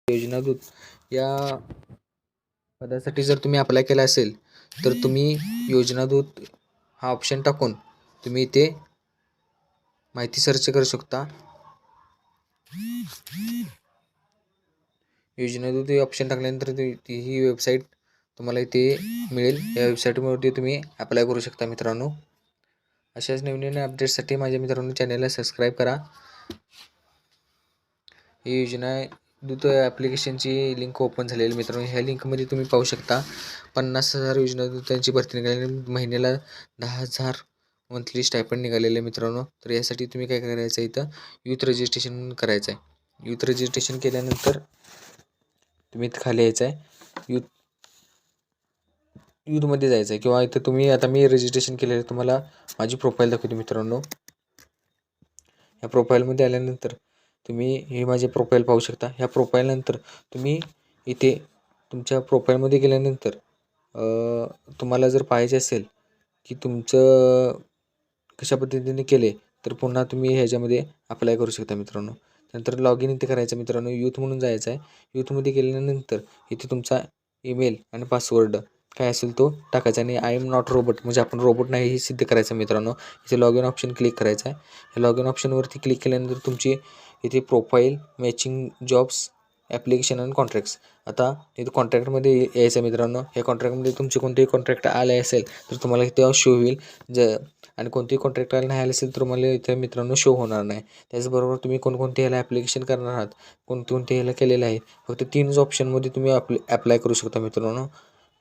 योजना दूत या पदासाठी जर तुम्ही अप्लाय केला असेल तर तुम्ही योजना दूत हा ऑप्शन टाकून तुम्ही इथे माहिती सर्च करू शकता। योजना दूत हे ऑप्शन टाकल्यानंतर ही वेबसाईट तुम्हाला इथे मिळेल। या वेबसाईटवरती तुम्ही अप्लाय करू शकता मित्रांनो। अशाच नवीन अपडेट्ससाठी माझ्या मित्रांनो चॅनलला सबस्क्राईब करा। ही योजना दूत ॲप्लिकेशनची लिंक ओपन झालेली मित्रांनो। ह्या लिंकमध्ये तुम्ही पाहू शकता 50,000 योजना दूतांची भरती निघालेली, महिन्याला 10,000 मंथली स्टायपंड निघालेले मित्रांनो। तर यासाठी तुम्ही काय करायचं, इथं यूथ रजिस्ट्रेशन करायचं आहे। यूथ रजिस्ट्रेशन केल्यानंतर तुम्ही इथं खाली यायचं आहे, यूथमध्ये जायचं आहे किंवा इथं तुम्ही आता मी रजिस्ट्रेशन केलेलं तुम्हाला माझी प्रोफाईल दाखवते मित्रांनो। या प्रोफाईलमध्ये आल्यानंतर तुम्ही हे माझे प्रोफाईल पाहू शकता। ह्या प्रोफाईलनंतर तुम्ही इथे तुमच्या प्रोफाईलमध्ये गेल्यानंतर तुम्हाला जर पाहायचे असेल की तुमचं कशा पद्धतीने केले तर पुन्हा तुम्ही ह्याच्यामध्ये अप्लाय करू शकता मित्रांनो। नंतर लॉग इन इथे करायचं मित्रांनो, यूथ म्हणून जायचं आहे। यूथमध्ये गेल्यानंतर इथे तुमचा ईमेल आणि पासवर्ड काय असेल तो टाकायचा आणि आय एम नॉट रोबोट म्हणजे आपण रोबोट नाही हे सिद्ध करायचं मित्रांनो। इथे लॉग इन ऑप्शन क्लिक करायचं आहे। हे लॉग इन ऑप्शनवरती क्लिक केल्यानंतर तुमची इथे प्रोफाईल, मॅचिंग जॉब्स, ॲप्लिकेशन आणि कॉन्ट्रॅक्ट्स, आता इथे कॉन्ट्रॅक्टमध्ये यायचं मित्रांनो। या कॉन्ट्रॅक्टमध्ये तुमचे कोणतेही कॉन्ट्रॅक्ट आले असेल तर तुम्हाला इथे शो होईल, आणि कोणतेही कॉन्ट्रॅक्ट आले नाही आले असेल तर तुम्हाला इथे मित्रांनो शो होणार नाही। त्याचबरोबर तुम्ही कोणकोणते ह्याला ॲप्लिकेशन करणार आहात, कोणते ह्याला केलेलं आहे, फक्त 3च ऑप्शनमध्ये तुम्ही ॲप्लाय करू शकता मित्रांनो।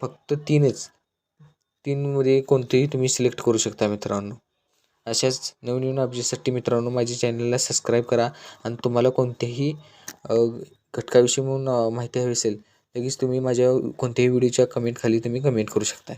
फक्त 3मध्ये कोणतेही तुम्ही सिलेक्ट करू शकता मित्रांनो। अशाच नवनवीन अपडेटसाठी मित्रांनो माझ्या चॅनलला सबस्क्राईब करा आणि तुम्हाला कोणत्याही घटकाविषयी म्हणून माहिती हवी असेल लगेच तुम्ही माझ्या कोणत्याही व्हिडिओच्या कमेंट खाली तुम्ही कमेंट करू शकता।